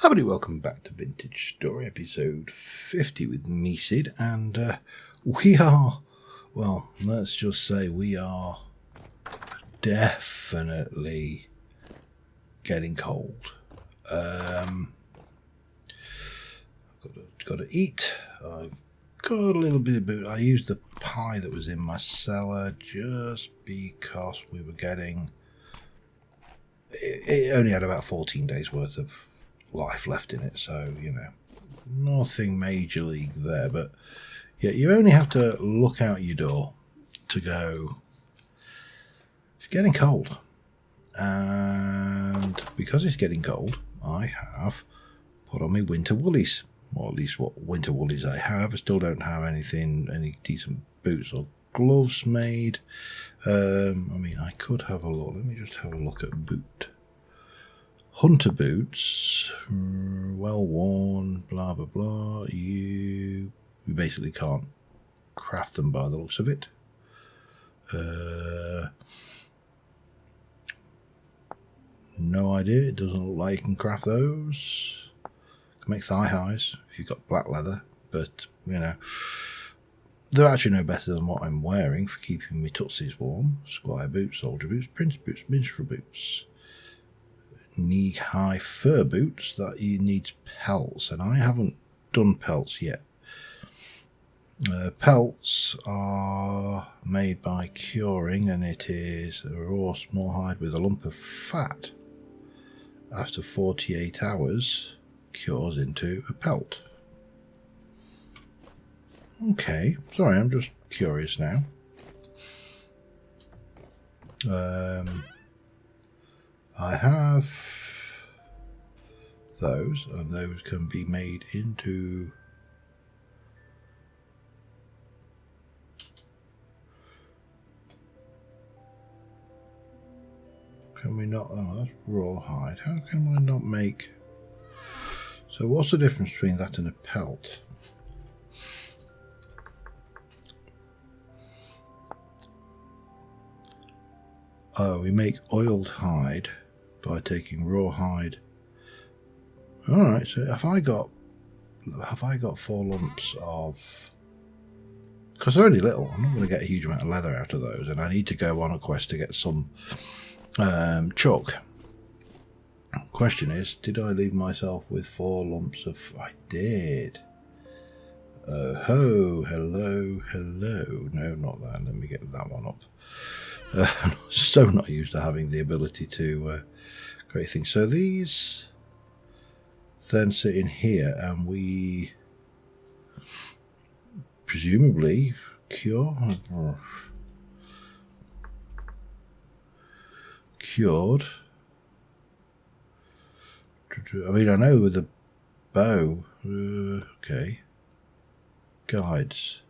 Everybody, welcome back to Vintage Story, episode 50 with me, Sid, and we are, well, let's just say we are definitely getting cold. Got to eat. I've got a little bit of booze. I used the pie that was in my cellar just because we were getting, it only had about 14 days worth of life left in it, so you know, nothing major league there, but yeah, you only have to look out your door to go, it's getting cold. And because it's getting cold, I have put on my winter woolies, or at least what winter woolies I have. I still don't have any decent boots or gloves made. I mean, I could have a look. Let me just have a look at boot. Hunter boots, well worn, blah blah blah. You basically can't craft them by the looks of it. No idea. It doesn't look like you can craft those. Can make thigh highs if you've got black leather, but you know, they're actually no better than what I'm wearing for keeping my tootsies warm. Squire boots, soldier boots, prince boots, minstrel boots. Knee-high fur boots that you need pelts, and I haven't done pelts yet. Pelts are made by curing, and it is a raw small hide with a lump of fat. After 48 hours, cures into a pelt. Okay, sorry, I'm just curious now. I have those, and those can be made into can we not? Oh, that's rawhide. How can I not make? So what's the difference between that and a pelt? Oh, we make oiled hide by taking rawhide. Alright, so have I got 4 lumps of, because they're only little, I'm not going to get a huge amount of leather out of those, and I need to go on a quest to get some chalk. Question is, did I leave myself with 4 lumps of, I did. Oh, hello, no, not that, let me get that one up. I'm so not used to having the ability to create things. So these then sit in here, and we presumably cured. I mean, I know with the bow, okay, guides.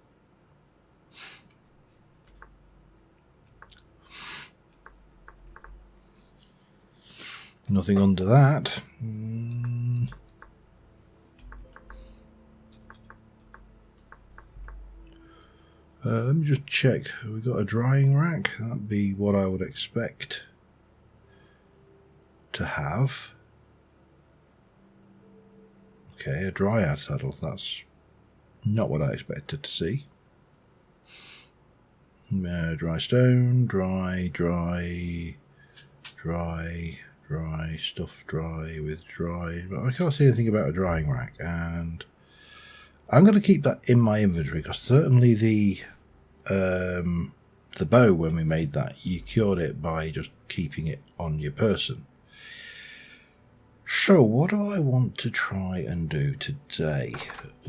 Nothing under that. Let me just check. Have we got a drying rack? That'd be what I would expect to have. Okay, a dryad saddle. That's not what I expected to see. Dry stone, dry, stuff dry with dry. But I can't see anything about a drying rack, and I'm going to keep that in my inventory, because certainly the bow, when we made that, you cured it by just keeping it on your person. So what do I want to try and do today,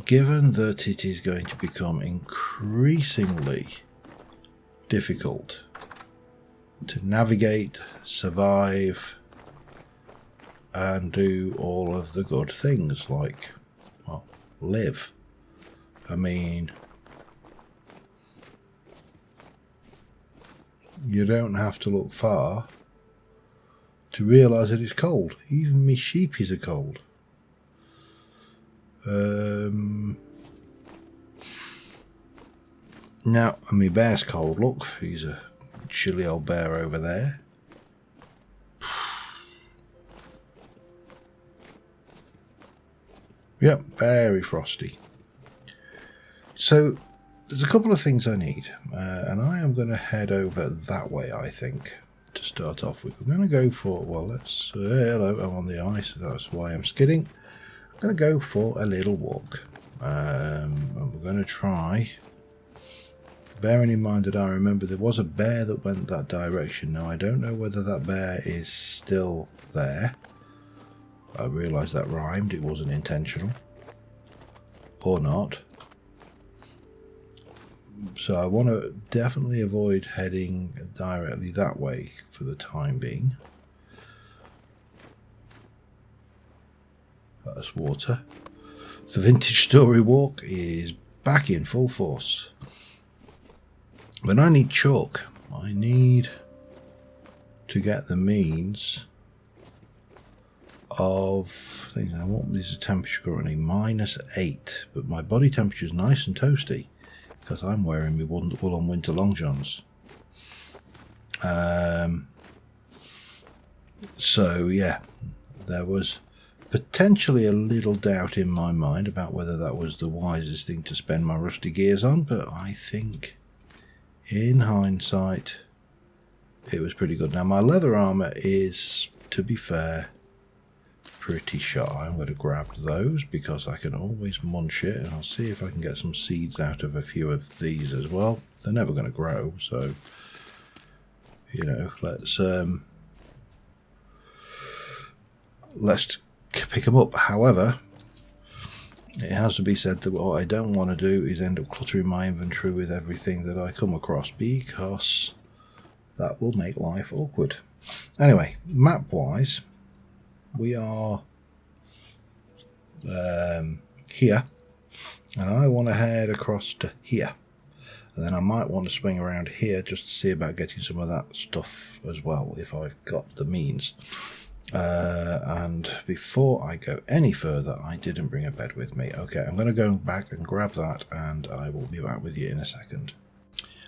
given that it is going to become increasingly difficult to navigate, survive, and do all of the good things like, well, live. I mean, you don't have to look far to realise that it's cold. Even me sheepies are cold. Now, I mean, bear's cold. Look, he's a chilly old bear over there. Yep, very frosty. So there's a couple of things I need, and I am going to head over that way, I think, to start off with. I'm going to go for, well, let's, hello, I'm on the ice, that's why I'm skidding. I'm going to go for a little walk, and we're going to try, bearing in mind that I remember there was a bear that went that direction. Now, I don't know whether that bear is still there. I realised that rhymed, it wasn't intentional, or not. So I want to definitely avoid heading directly that way for the time being. That's water. The Vintage Story walk is back in full force. But I need chalk. I need to get the means of things. I want this temperature currently -8, but my body temperature is nice and toasty because I'm wearing my woolen winter long johns. So yeah, there was potentially a little doubt in my mind about whether that was the wisest thing to spend my rusty gears on, but I think in hindsight it was pretty good. Now my leather armor is, to be fair, pretty sharp. I'm going to grab those because I can always munch it, and I'll see if I can get some seeds out of a few of these as well. They're never going to grow, so you know, let's pick them up. However, it has to be said that what I don't want to do is end up cluttering my inventory with everything that I come across, because that will make life awkward. Anyway, map wise, we are here, and I want to head across to here, and then I might want to swing around here just to see about getting some of that stuff as well if I've got the means. And before I go any further, I didn't bring a bed with me. Okay, I'm going to go back and grab that, and I will be back with you in a second.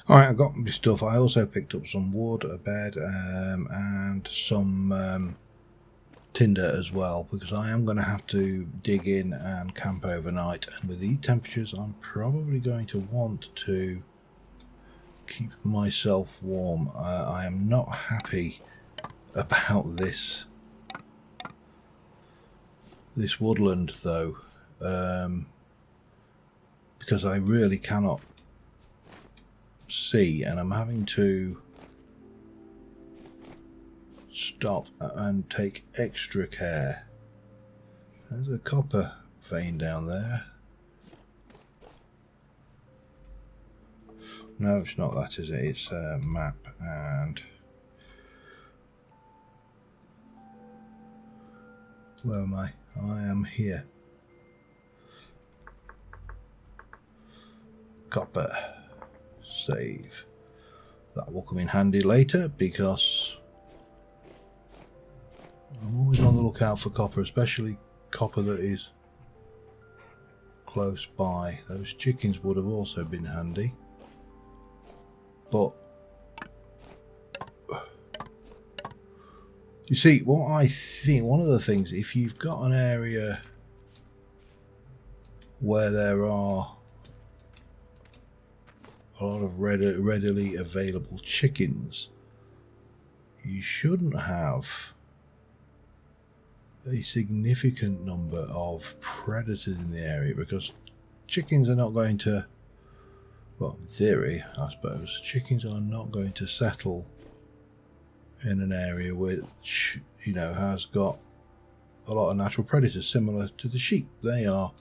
Alright, I've got my stuff. I also picked up some wood, a bed, and some tinder as well, because I am going to have to dig in and camp overnight, and with these temperatures I'm probably going to want to keep myself warm. I am not happy about this woodland though, because I really cannot see, and I'm having to stop and take extra care. There's a copper vein down there. No, it's not that, is it? It's a map, and where am I? I am here. Copper. Save. That will come in handy later, because I'm always on the lookout for copper, especially copper that is close by. Those chickens would have also been handy, but you see, what I think, one of the things, if you've got an area where there are a lot of readily available chickens, you shouldn't have a significant number of predators in the area, because chickens are not going to, well, in theory, I suppose, chickens are not going to settle in an area which, you know, has got a lot of natural predators similar to the sheep. They are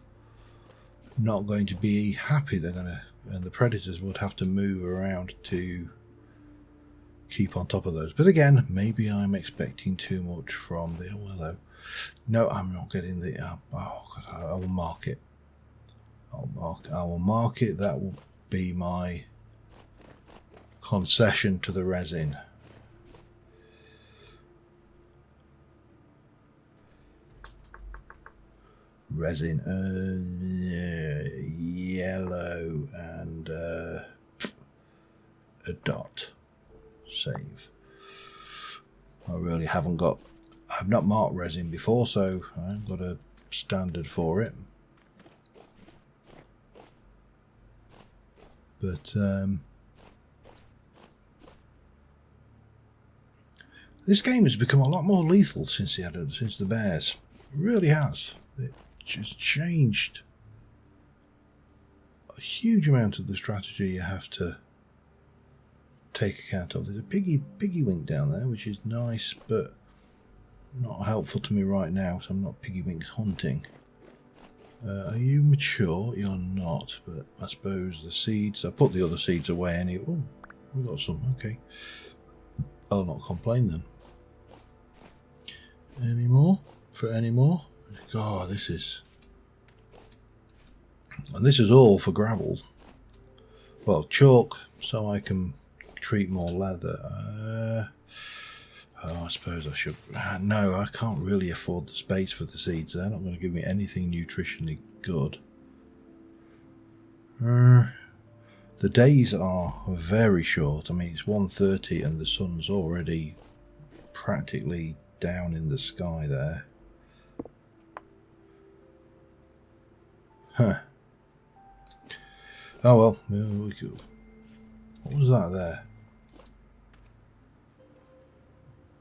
not going to be happy. They're going to, and the predators would have to move around to keep on top of those. But again, maybe I'm expecting too much from the, oh hello. No, I'm not getting the, oh god, I will mark it. I will mark it. That will be my concession to the resin. Resin, yellow, and a dot. Save. I really haven't got, I've not marked resin before, so I haven't got a standard for it. But this game has become a lot more lethal since the bears. It really has. It just changed a huge amount of the strategy you have to take account of. There's a piggy wink down there, which is nice, but not helpful to me right now, so I'm not piggy winks hunting. Are you mature? You're not, but I suppose the seeds, I put the other seeds away anyway. Oh, I've got some, okay. I'll not complain then. Any more? For any more? God, this is... And this is all for gravel. Well, chalk, so I can treat more leather. Oh, I suppose I should... No, I can't really afford the space for the seeds. They're not going to give me anything nutritionally good. The days are very short. I mean, it's 1:30 and the sun's already practically down in the sky there. Huh. Oh well, what was that there?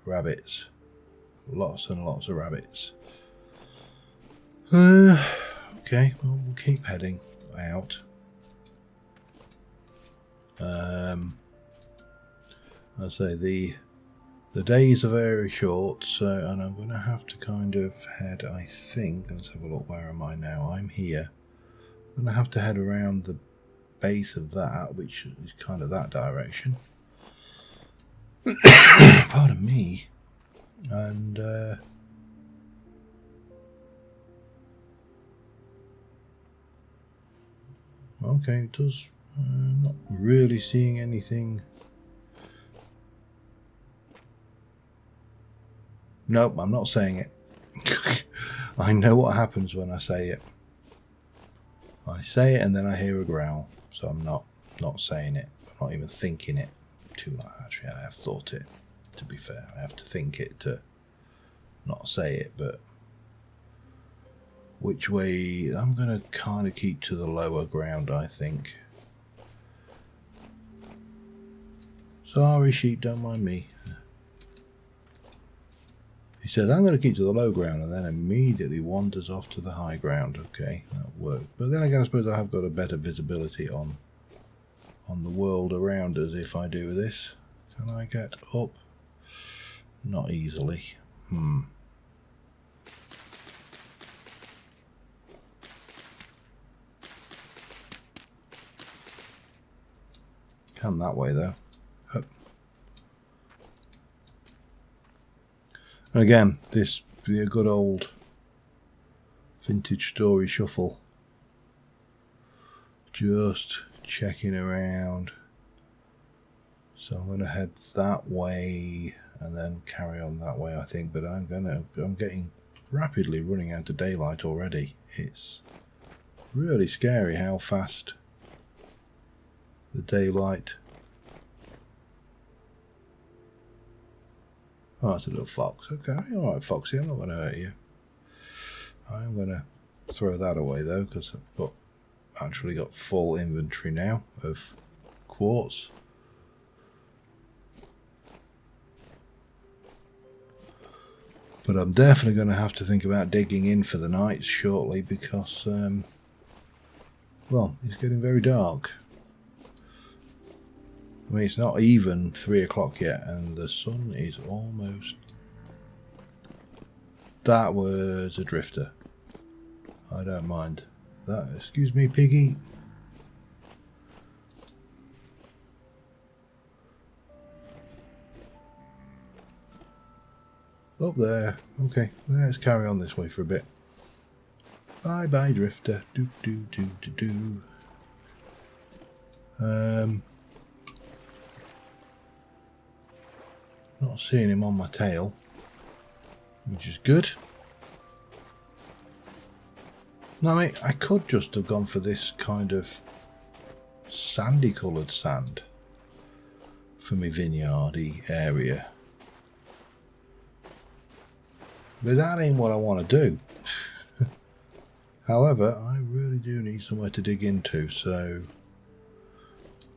Rabbits. Lots and lots of rabbits. Okay, well, we'll keep heading out. I say the days are very short, so, and I'm going to have to kind of head, I think, let's have a look, where am I now? I'm here. I'm going to have to head around the base of that, which is kind of that direction. Pardon me. And okay, it does. Not really seeing anything. Nope, I'm not saying it. I know what happens when I say it. I say it and then I hear a growl, so I'm not saying it. I'm not even thinking it too much. Actually, I have thought it. To be fair, I have to think it to not say it, but which way? I'm going to kind of keep to the lower ground, I think. Sorry, sheep, don't mind me. He says, I'm going to keep to the low ground, and then immediately wanders off to the high ground. Okay, that worked. But then again, I suppose I have got a better visibility on the world around us if I do this. Can I get up? Not easily. Can that way, though. Hup. And again, this be a good old vintage story shuffle. Just checking around. So I'm going to head that way and then carry on that way, I think. But I'm getting rapidly running out of daylight already. It's really scary how fast the daylight. Oh, it's a little fox. Okay, alright, Foxy, I'm not going to hurt you. I'm going to throw that away though, because I've actually got full inventory now of quartz. But I'm definitely going to have to think about digging in for the night shortly because, well, it's getting very dark. I mean, it's not even 3 o'clock yet, and the sun is almost... That was a drifter. I don't mind that. Excuse me, piggy. Up there. Okay, let's carry on this way for a bit. Bye bye, drifter. Do do do do do. Not seeing him on my tail, which is good. No, mate, I could just have gone for this kind of sandy coloured sand for my vineyardy area. But that ain't what I want to do. However, I really do need somewhere to dig into, so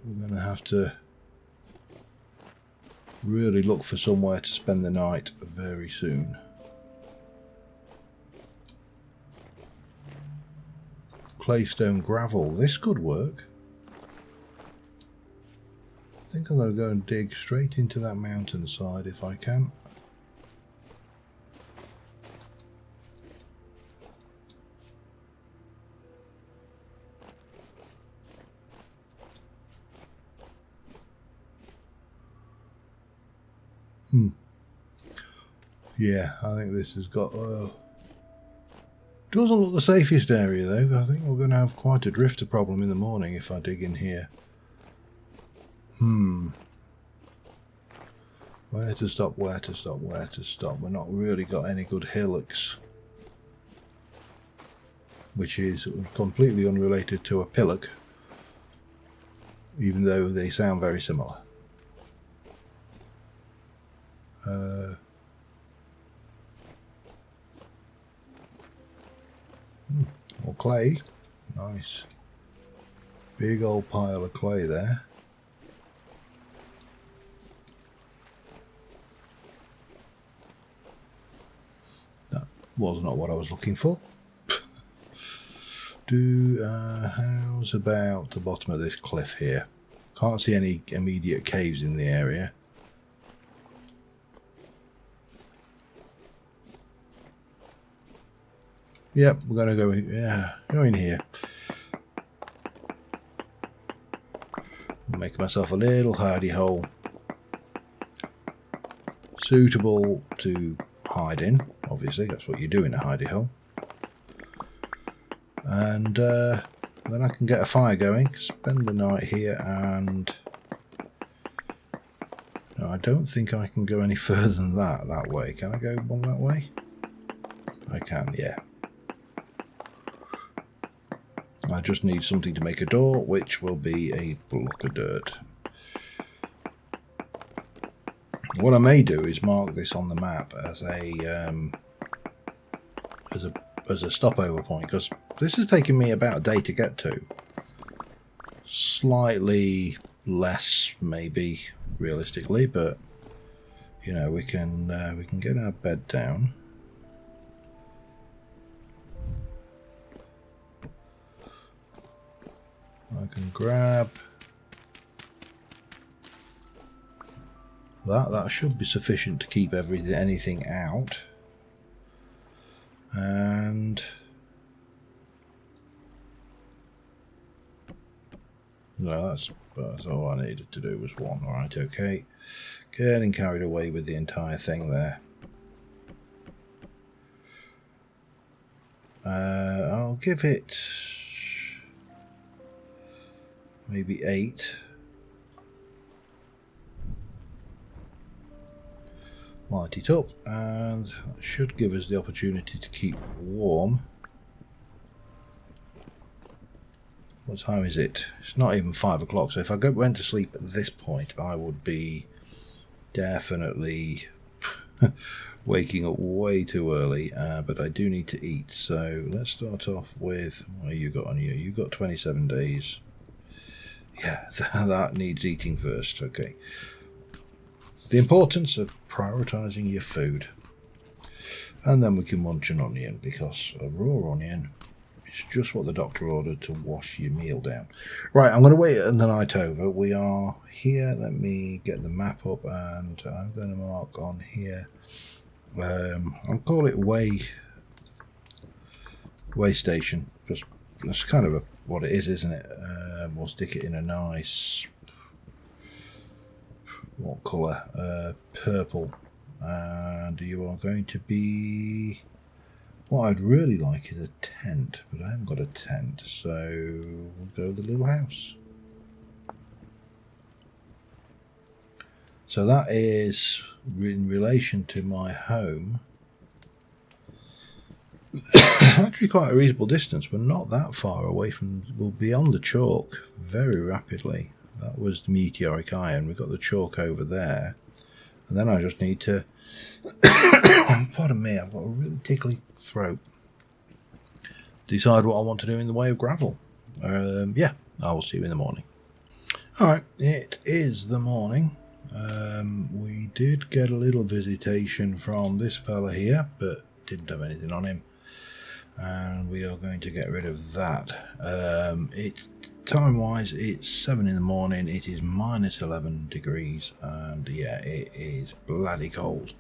we're going to have to really look for somewhere to spend the night very soon. Claystone gravel. This could work. I think I'm going to go and dig straight into that mountainside if I can. Yeah, I think this has got... doesn't look the safest area though. I think we're going to have quite a drifter problem in the morning if I dig in here. Where to stop, where to stop, where to stop. We're not really got any good hillocks. Which is completely unrelated to a pillock. Even though they sound very similar. More clay. Nice. Big old pile of clay there. That was not what I was looking for. How's about the bottom of this cliff here? Can't see any immediate caves in the area. Yep, we're going to go in, go in here. Make myself a little hidey hole. Suitable to hide in, obviously, that's what you do in a hidey hole. And then I can get a fire going, spend the night here, and no, I don't think I can go any further than that way. Can I go one that way? I can, yeah. I just need something to make a door, which will be a block of dirt. What I may do is mark this on the map as a stopover point, because this has taken me about a day to get to. Slightly less, maybe realistically, but you know, we can get our bed down. I can grab that. That should be sufficient to keep anything out. And no, that's all I needed to do was one. Alright, okay. Getting carried away with the entire thing there. I'll give it maybe 8. Light it up, and that should give us the opportunity to keep warm. What time is it? It's not even 5 o'clock, so if I went to sleep at this point, I would be definitely waking up way too early, but I do need to eat. So let's start off with, what have you got on you? You've got 27 days. Yeah, that needs eating first. Okay. The importance of prioritising your food. And then we can munch an onion, because a raw onion is just what the doctor ordered to wash your meal down. Right, I'm going to wait the night over. We are here. Let me get the map up, and I'm going to mark on here. I'll call it way station, because that's kind of what it is, isn't it? We'll stick it in a nice, what colour? Purple. And you are going to be, what I'd really like is a tent, but I haven't got a tent, so we'll go with the little house. So that is in relation to my home. Actually quite a reasonable distance. We're not that far away from, we'll be on the chalk very rapidly. That was the meteoric iron. We've got the chalk over there. And then I just need to, pardon me, I've got a really tickly throat. Decide what I want to do in the way of gravel. Yeah, I will see you in the morning. Alright, it is the morning. We did get a little visitation from this fella here, but didn't have anything on him. And we are going to get rid of that. It's time-wise, it's 7 in the morning. It is minus 11 degrees, and yeah, it is bloody cold.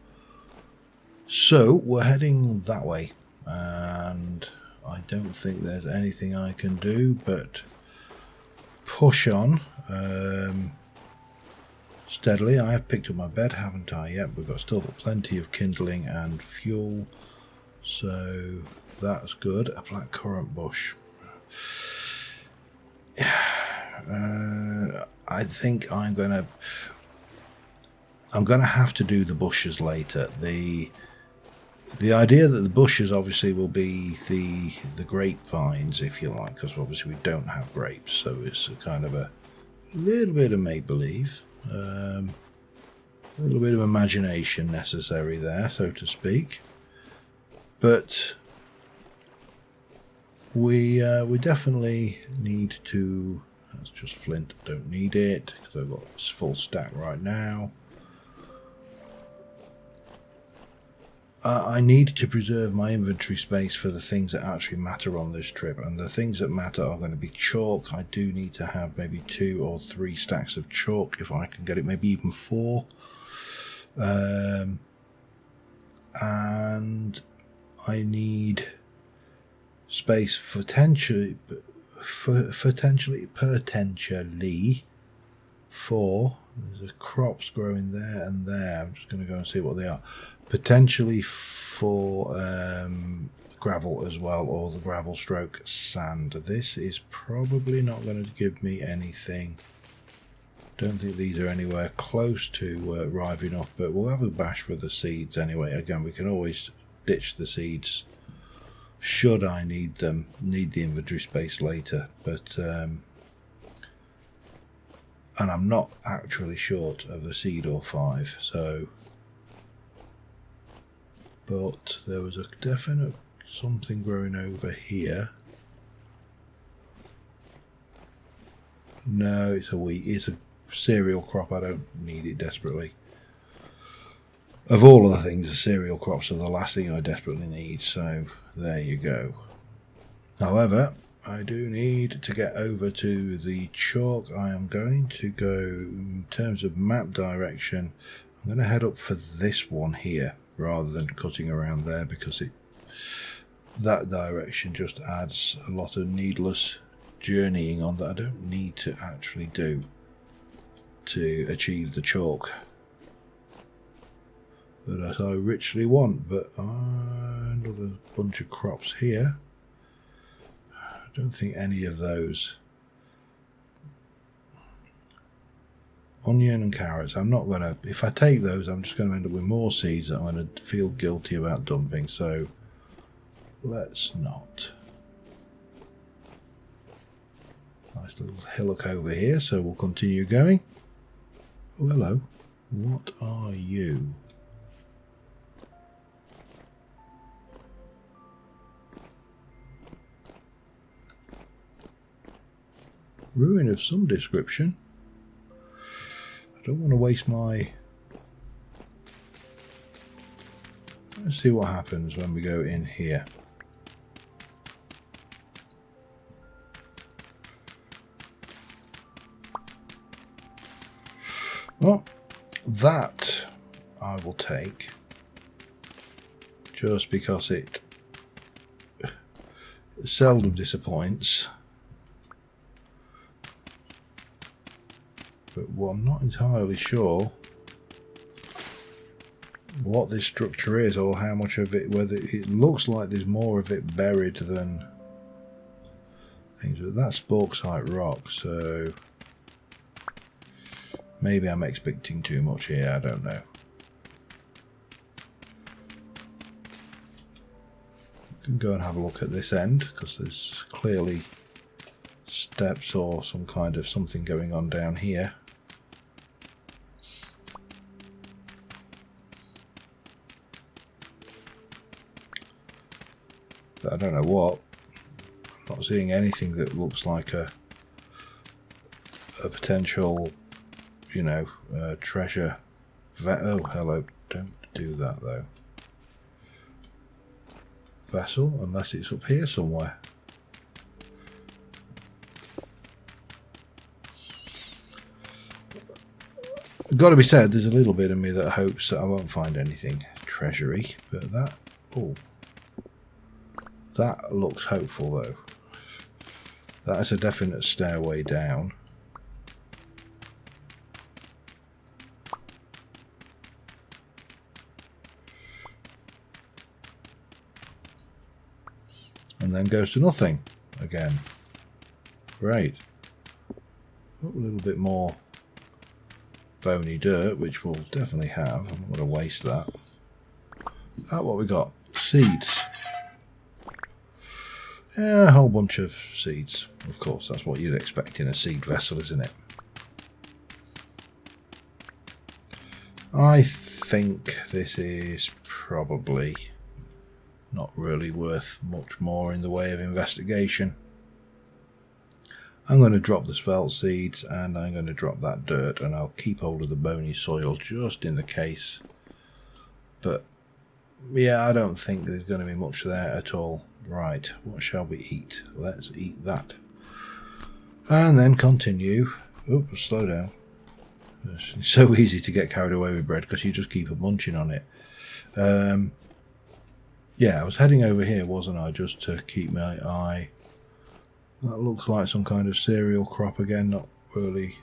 So we're heading that way, and I don't think there's anything I can do but push on steadily. I have picked up my bed, haven't I yet? We've still got plenty of kindling and fuel, so that's good. A black currant bush. I think I'm gonna have to do the bushes later. The idea that the bushes obviously will be the grapevines, if you like, because obviously we don't have grapes, so it's a kind of a little bit of make-believe, a little bit of imagination necessary there, so to speak. But we definitely need to. That's just flint. Don't need it because I've got a full stack right now. I need to preserve my inventory space for the things that actually matter on this trip, and the things that matter are going to be chalk. I do need to have maybe 2 or 3 stacks of chalk if I can get it, maybe even 4. And I need space potentially for there's crops growing there and there. I'm just going to go and see what they are. Potentially for gravel as well, or the gravel stroke sand. This is probably not going to give me anything. Don't think these are anywhere close to ripe enough, but we'll have a bash for the seeds anyway. Again, we can always ditch the seeds should I need the inventory space later, but and I'm not actually short of a seed or 5, so. But there was a definite something growing over here. No, it's a wheat. It's a cereal crop. I don't need it desperately. Of all of the things, the cereal crops are the last thing I desperately need, so there you go. However, I do need to get over to the chalk. I am going to go, in terms of map direction, I'm going to head up for this one here, rather than cutting around there, because that direction just adds a lot of needless journeying on that I don't need to actually do to achieve the chalk that I richly want. But another bunch of crops here. I don't think any of those. Onion and carrots, I'm not going to, if I take those, I'm just going to end up with more seeds that I'm going to feel guilty about dumping, so let's not. Nice little hillock over here, so we'll continue going. Oh, hello. What are you? Ruin of some description. I don't want to waste my... Let's see what happens when we go in here. Well, that I will take, just because it seldom disappoints. But well, I'm not entirely sure what this structure is, or how much of it, whether it looks like there's more of it buried than things, but that's bauxite rock, so maybe I'm expecting too much here, I don't know. We can go and have a look at this end, because there's clearly steps or some kind of something going on down here. But I don't know what. I'm not seeing anything that looks like a a potential, you know, treasure. Oh, hello. Don't do that though. Vessel, unless it's up here somewhere. Got to be said, there's a little bit of me that hopes that I won't find anything treasury, but that, oh, that looks hopeful though. That is a definite stairway down. And then goes to nothing again. Great. Oh, a little bit more bony dirt, which we'll definitely have. I'm not going to waste that. What we got? Seeds. Yeah, a whole bunch of seeds. Of course, that's what you'd expect in a seed vessel, isn't it? I think this is probably not really worth much more in the way of investigation. I'm going to drop the svelte seeds and I'm going to drop that dirt, and I'll keep hold of the bony soil just in the case. But yeah, I don't think there's going to be much there at all. Right, what shall we eat? Let's eat that. And then continue. Oops, slow down. It's so easy to get carried away with bread because you just keep munching on it. Yeah, I was heading over here, wasn't I, just to keep my eye. That looks like some kind of cereal crop again, not really.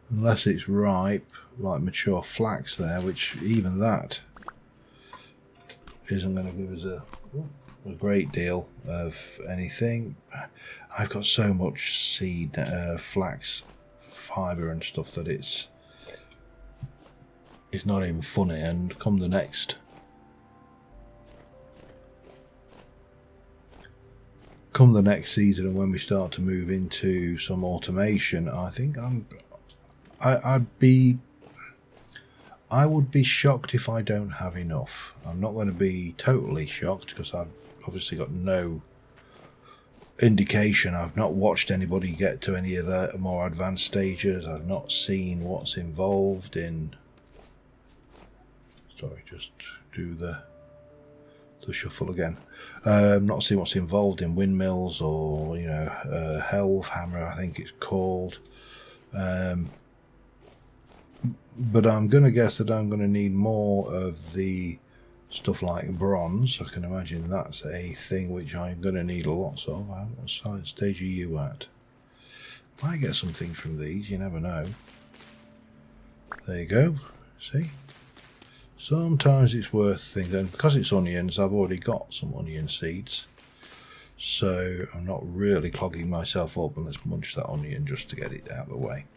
Unless it's ripe, like mature flax there, which even that isn't going to give us a great deal of anything. I've got so much seed, flax fibre and stuff that it's not even funny. And come the next season, and when we start to move into some automation, I think I would be shocked if I don't have enough. I'm not going to be totally shocked because I've obviously got no indication. I've not watched anybody get to any of the more advanced stages. I've not seen what's involved in. Sorry, just do the shuffle again. Not seeing what's involved in windmills or, you know, Helve Hammer, I think it's called. But I'm going to guess that I'm going to need more of the stuff like bronze. I can imagine that's a thing which I'm going to need lots of. What stage are you at? Might get something from these, you never know. There you go. See? Sometimes it's worth things, and because it's onions, I've already got some onion seeds, so I'm not really clogging myself up, and let's munch that onion just to get it out of the way.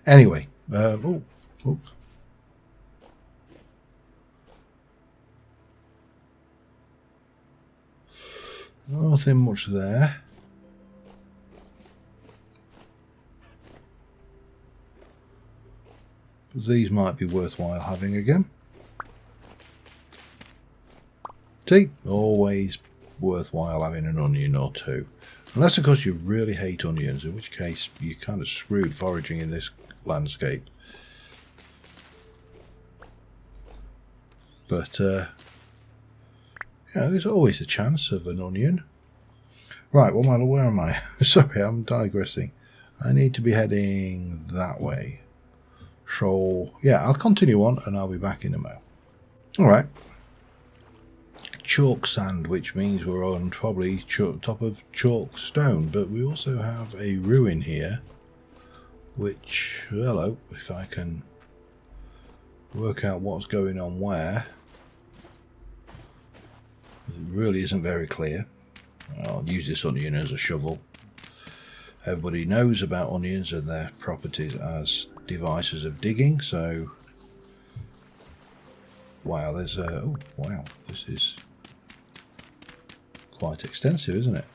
Anyway, nothing much there. But these might be worthwhile having again. See, always worthwhile having an onion or two. Unless, of course, you really hate onions, in which case you're kind of screwed foraging in this landscape. But, yeah, there's always a chance of an onion. Right, where am I? Sorry, I'm digressing. I need to be heading that way. So, yeah, I'll continue on and I'll be back in a moment. Alright. Chalk sand, which means we're on probably top of chalk stone, but we also have a ruin here, which, hello, if I can work out what's going on where, it really isn't very clear. I'll use this onion as a shovel. Everybody knows about onions and their properties as devices of digging, so wow, there's a, oh wow, this is quite extensive, isn't it?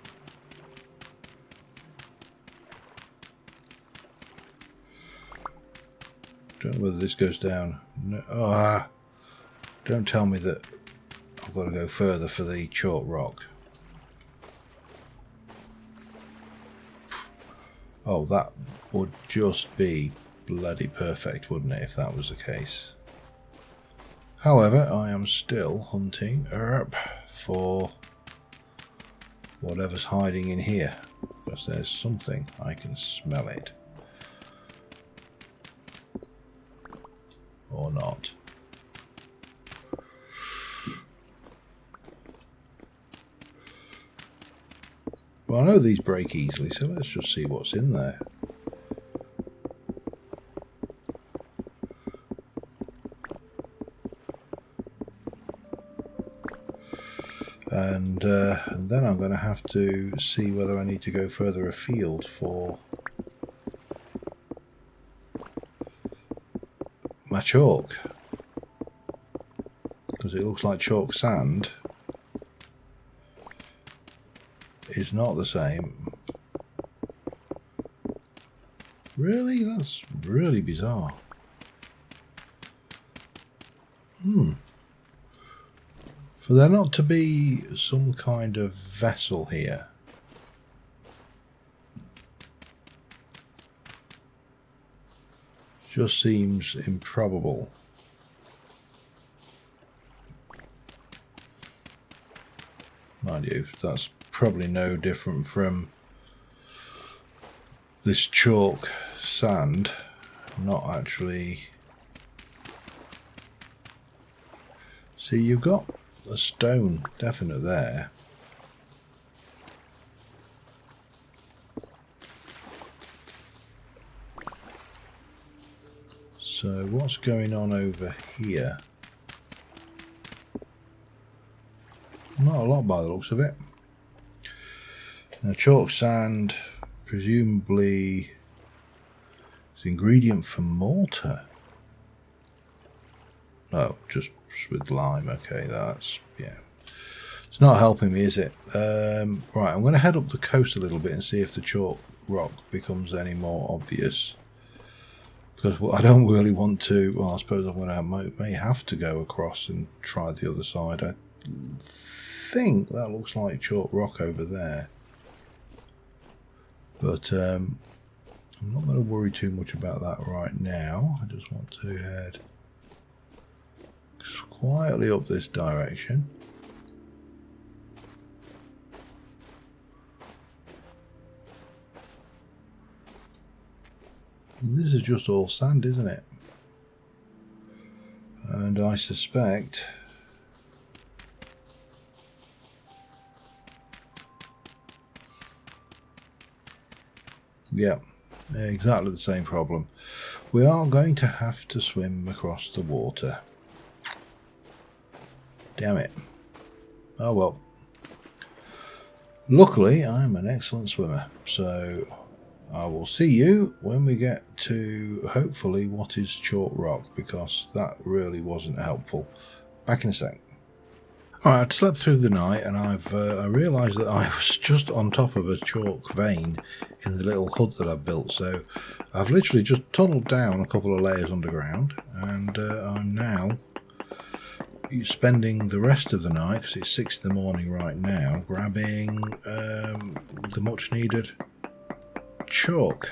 Don't know whether this goes down. No, don't tell me that I've got to go further for the chalk rock. Oh, that would just be bloody perfect, wouldn't it, if that was the case? However, I am still hunting for whatever's hiding in here, because there's something. I can smell it. Or not. Well, I know these break easily, so let's just see what's in there. And then I'm going to have to see whether I need to go further afield for my chalk, because it looks like chalk sand is not the same. Really? That's really bizarre. For there not to be some kind of vessel here. Just seems improbable. Mind you, that's probably no different from this chalk sand not actually. See, you've got a stone definite there. So what's going on over here? Not a lot by the looks of it. Now, chalk sand, presumably it's ingredient for mortar. No, just with lime. Okay, that's, yeah. It's not helping me, is it? Right, I'm going to head up the coast a little bit and see if the chalk rock becomes any more obvious. Because I don't really want to. Well, I suppose I'm going to may have to go across and try the other side. I think that looks like chalk rock over there. But I'm not going to worry too much about that right now. I just want to head quietly up this direction. And this is just all sand, isn't it? And I suspect yeah, exactly the same problem. We are going to have to swim across the water. Damn it. Oh well. Luckily, I'm an excellent swimmer, so I will see you when we get to, hopefully, what is chalk rock, because that really wasn't helpful. Back in a sec. Alright, I'd slept through the night, and I realised that I was just on top of a chalk vein in the little hut that I've built, so I've literally just tunnelled down a couple of layers underground, and I'm now spending the rest of the night, because it's 6 in the morning right now, grabbing the much needed chalk,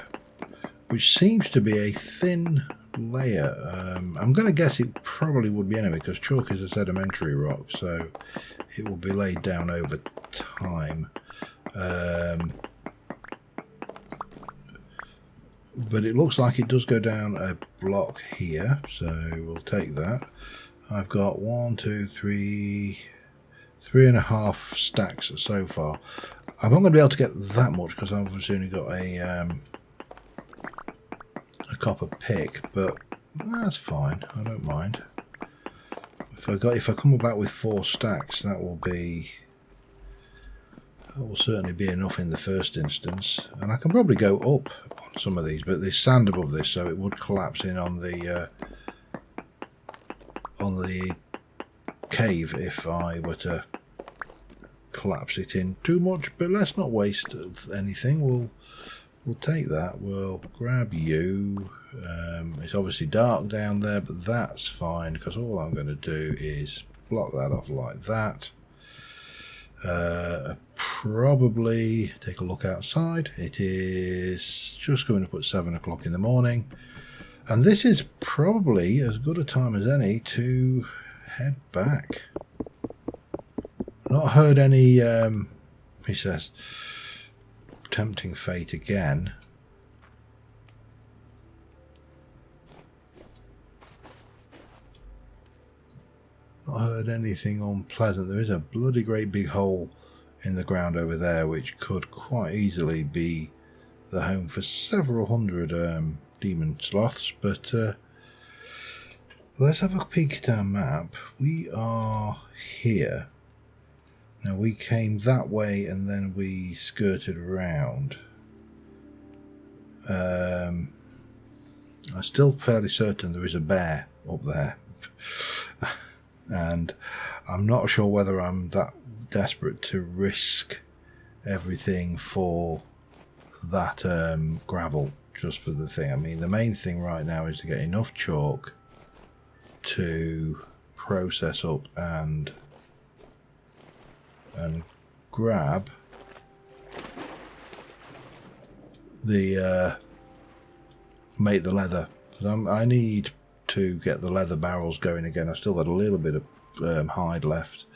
which seems to be a thin layer. I'm going to guess it probably would be anyway, because chalk is a sedimentary rock, so it will be laid down over time. But it looks like it does go down a block here, so we'll take that. I've got 1, 2, 3, 3.5 stacks so far. I'm not going to be able to get that much because I've obviously only got a copper pick, but that's fine. I don't mind. If I come back with 4 stacks, that will certainly be enough in the first instance. And I can probably go up on some of these, but there's sand above this, so it would collapse in on the cave if I were to collapse it in too much. But let's not waste anything. We'll take that. We'll grab you. It's obviously dark down there, but that's fine, because all I'm going to do is block that off like that. Probably take a look outside. It is just going up at 7 o'clock in the morning, and this is probably as good a time as any to head back. Not heard any, he says, tempting fate again. Not heard anything unpleasant. There is a bloody great big hole in the ground over there, which could quite easily be the home for several hundred demon sloths. But let's have a peek at our map. We are here. Now we came that way and then we skirted around. I'm still fairly certain there is a bear up there. And I'm not sure whether I'm that desperate to risk everything for that gravel just for the thing. I mean, the main thing right now is to get enough chalk to process up and grab the make the leather, because I need to get the leather barrels going again. I've still got a little bit of hide left,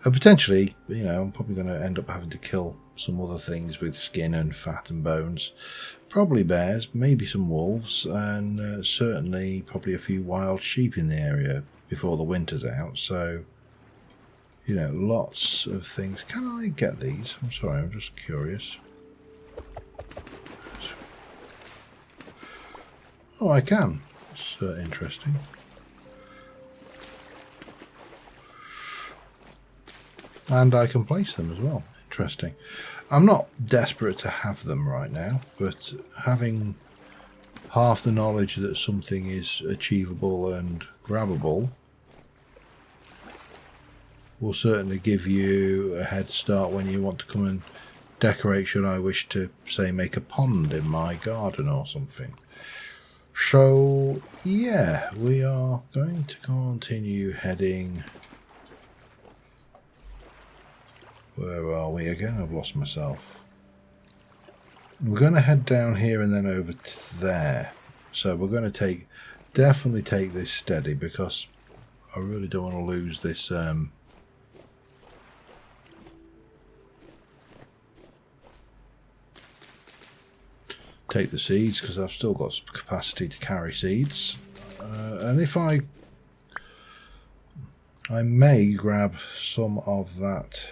and potentially, you know, I'm probably going to end up having to kill some other things with skin and fat and bones, probably bears, maybe some wolves, and certainly probably a few wild sheep in the area before the winter's out. So, you know, lots of things. Can I get these? I'm sorry, I'm just curious. Oh, I can. That's interesting. And I can place them as well. Interesting. I'm not desperate to have them right now, but having half the knowledge that something is achievable and grabbable will certainly give you a head start when you want to come and decorate, should I wish to, say, make a pond in my garden or something. So, yeah, we are going to continue heading. Where are we again? I've lost myself. We're going to head down here and then over to there. So we're going to definitely take this steady, because I really don't want to lose this take the seeds, because I've still got capacity to carry seeds, and if I may grab some of that.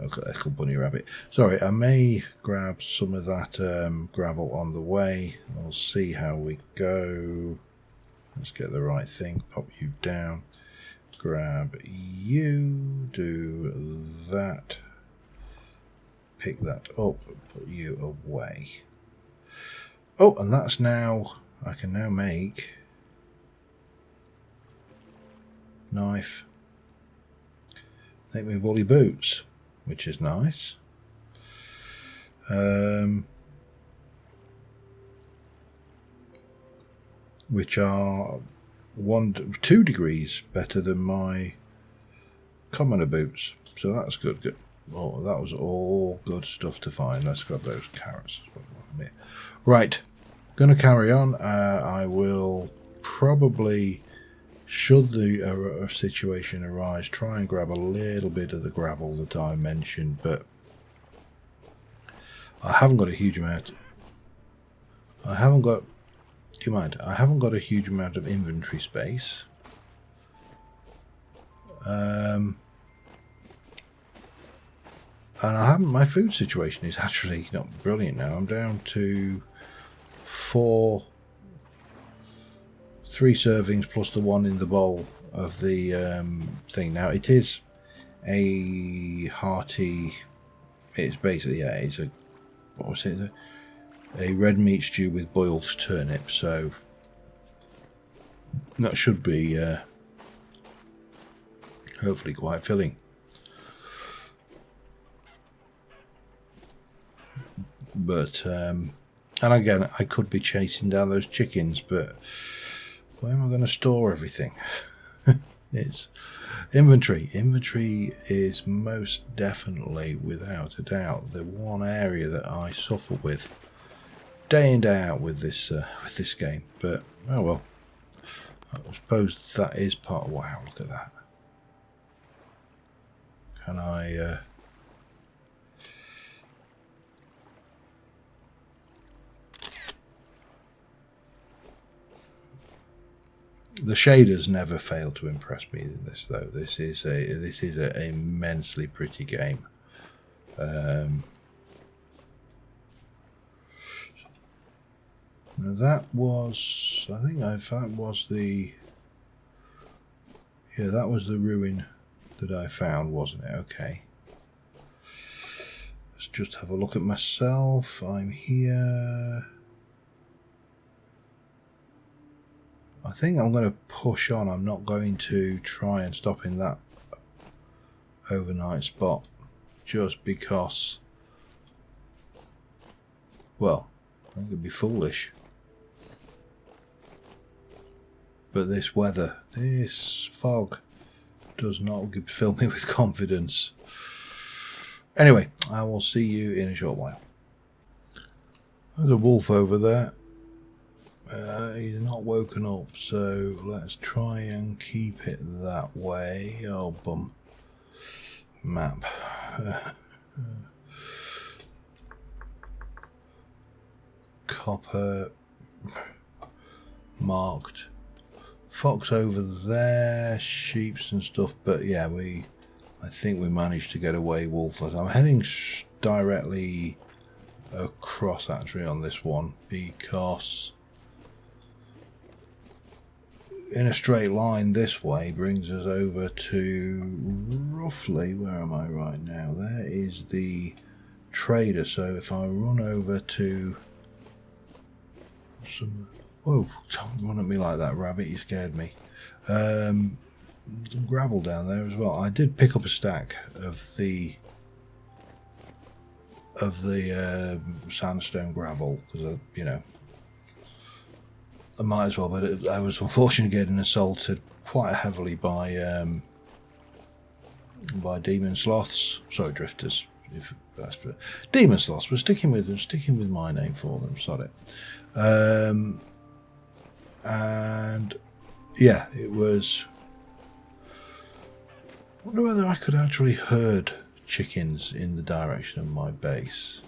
Look at that bunny rabbit. Sorry, I may grab some of that gravel on the way. We'll see how we go. Let's get the right thing. Pop you down. Grab you. Do that. Pick that up, put you away. Oh, and that's now, I can now make knife, make me woolly boots, which is nice. Which are 2 degrees better than my commoner boots, so that's good. Oh, that was all good stuff to find. Let's grab those carrots. Right, going to carry on. I will probably, should the situation arise, try and grab a little bit of the gravel that I mentioned, but I haven't got a huge amount. I haven't got a huge amount of inventory space. And I haven't. My food situation is actually not brilliant now. I'm down to 3 servings plus the one in the bowl of the thing. Now it is a hearty. It's basically, yeah, it's a, what was it? A red meat stew with boiled turnips. So that should be hopefully quite filling. But and again, I could be chasing down those chickens, but where am I going to store everything? It's inventory. Inventory is most definitely, without a doubt, the one area that I suffer with day in day out with this game. But oh well, I suppose that is part of. Wow, look at that. Can I? The shaders never fail to impress me in this, though. This is a immensely pretty game. Now that was, I think that was the, yeah, that was the ruin that I found, wasn't it? Okay. Let's just have a look at myself. I'm here. I think I'm going to push on. I'm not going to try and stop in that overnight spot just because, well, I think it'd be foolish. But this weather, this fog does not fill me with confidence. Anyway, I will see you in a short while. There's a wolf over there. He's not woken up, so let's try and keep it that way. Oh, bum. Map. Copper. Marked. Fox over there. Sheeps and stuff, but yeah, I think we managed to get away wolfless. I'm heading directly across actually on this one because in a straight line this way brings us over to roughly, where am I right now? There is the trader. So if I run over to some, whoa, don't run at me like that, rabbit, you scared me. Some gravel down there as well. I did pick up a stack of the sandstone gravel because you know, I might as well, but I was unfortunately getting assaulted quite heavily by demon sloths. Sorry, drifters. If that's demon sloths. We're sticking with my name for them. Sorry. And yeah, it was. I wonder whether I could actually herd chickens in the direction of my base.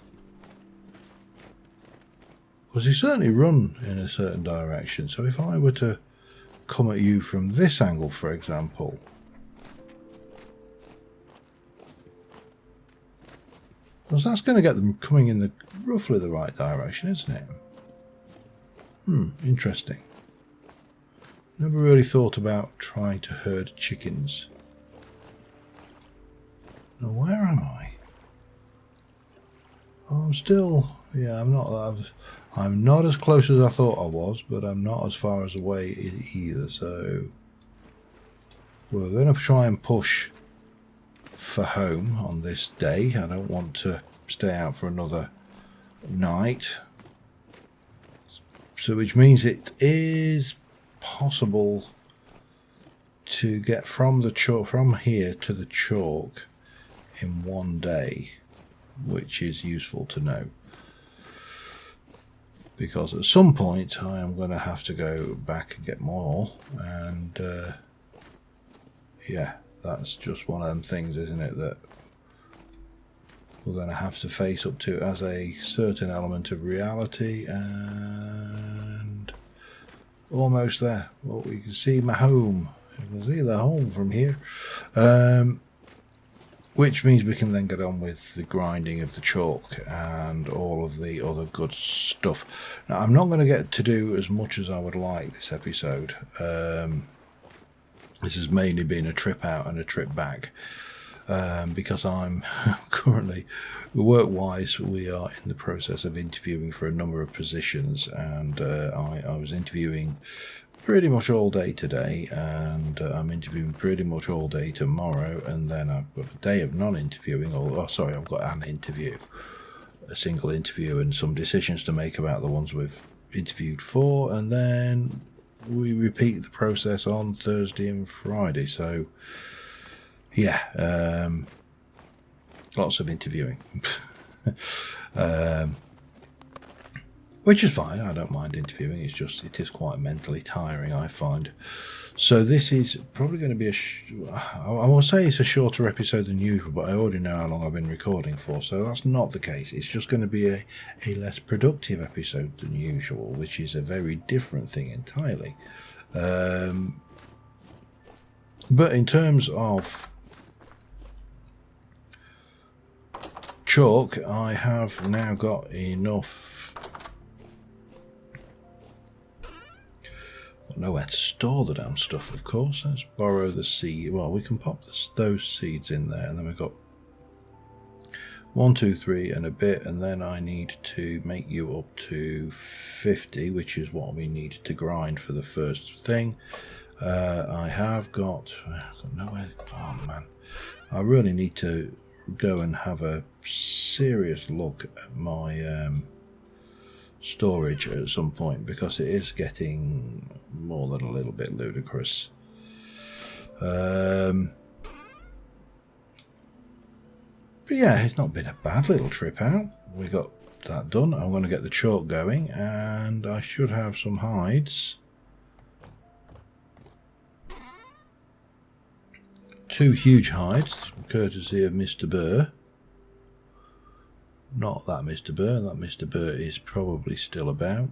Because they certainly run in a certain direction. So if I were to come at you from this angle, for example, because that's going to get them coming in the roughly the right direction, isn't it? Interesting. Never really thought about trying to herd chickens. Now, where am I? Oh, I'm still, yeah, I'm not as close as I thought I was, but I'm not as far as away either, so we're going to try and push for home on this day. I don't want to stay out for another night, so which means it is possible to get from here to the chalk in one day, which is useful to know, because at some point I am going to have to go back and get more, and yeah, that's just one of them things, isn't it, that we're going to have to face up to as a certain element of reality. And almost there. Well, we can see my home. You can see the home from here. Which means we can then get on with the grinding of the chalk and all of the other good stuff. Now, I'm not going to get to do as much as I would like this episode. This has mainly been a trip out and a trip back, because I'm currently, work-wise, we are in the process of interviewing for a number of positions, and I was interviewing pretty much all day today, and I'm interviewing pretty much all day tomorrow, and then I've got a day of non-interviewing, I've got an interview, a single interview, and some decisions to make about the ones we've interviewed for, and then we repeat the process on Thursday and Friday. So yeah, lots of interviewing. Which is fine. I don't mind interviewing. It is quite mentally tiring, I find. So this is probably going to be I will say it's a shorter episode than usual, but I already know how long I've been recording for, so that's not the case. It's just going to be a less productive episode than usual, which is a very different thing entirely. But in terms of chalk, I have now got enough. Nowhere to store the damn stuff, of course. Let's borrow the seed. Well, we can pop those seeds in there, and then we've got 1, 2, 3 and a bit, and then I need to make you up to 50, which is what we need to grind for the first thing. I have got nowhere. Oh man, I really need to go and have a serious look at my storage at some point, because it is getting more than a little bit ludicrous. But yeah, it's not been a bad little trip out. We got that done. I'm going to get the chalk going, and I should have some hides. 2 huge hides, courtesy of Mr. Burr. Not that Mr. Burr. That Mr. Burr is probably still about.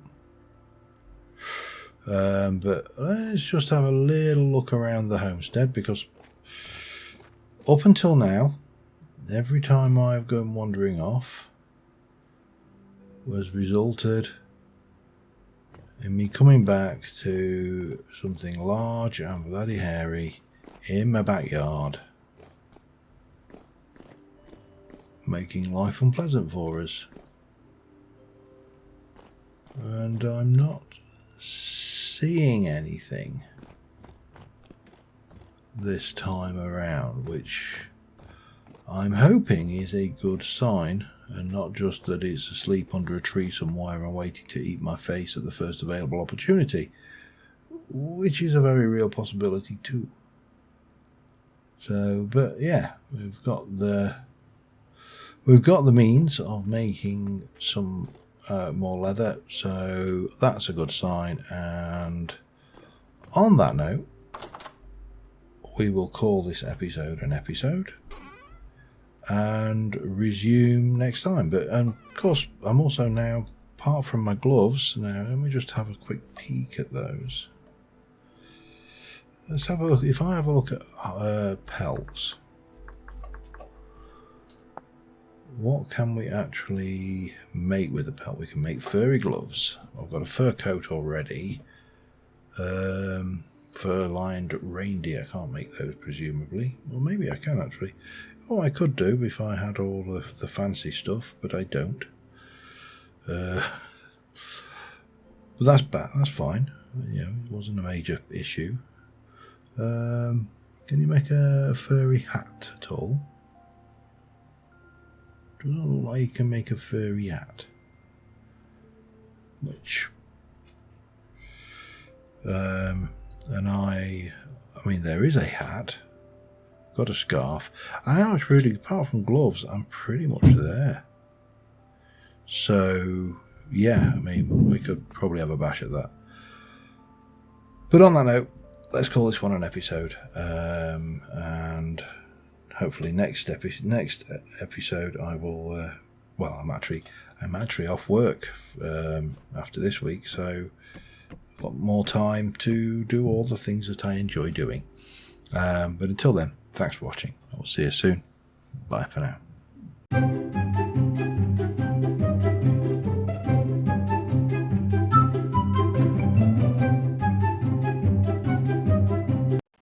But let's just have a little look around the homestead, because up until now, every time I've gone wandering off was resulted in me coming back to something large and bloody hairy in my backyard, making life unpleasant for us. And I'm not seeing anything this time around, which I'm hoping is a good sign, and not just that it's asleep under a tree somewhere and waiting to eat my face at the first available opportunity, which is a very real possibility too. So, but yeah, we've got the means of making some more leather, so that's a good sign. And on that note, we will call this episode an episode and resume next time. But of course, I'm also now, apart from my gloves, now let me just have a quick peek at those. Let's have a look. If I have a look at pelts, what can we actually make with the pelt? We can make furry gloves. I've got a fur coat already. Fur-lined reindeer. I can't make those, presumably. Well, maybe I can actually. Oh, I could do if I had all the fancy stuff, but I don't. But that's bad. That's fine. You know, it wasn't a major issue. Can you make a furry hat at all? Doesn't look like you can make a furry hat. Which, and I mean, there is a hat. Got a scarf. I actually, apart from gloves, I'm pretty much there. So yeah, I mean, we could probably have a bash at that. But on that note, let's call this one an episode, and hopefully next episode I will. Well, I'm actually off work after this week, so a lot more time to do all the things that I enjoy doing. But until then, thanks for watching. I will see you soon. Bye for now.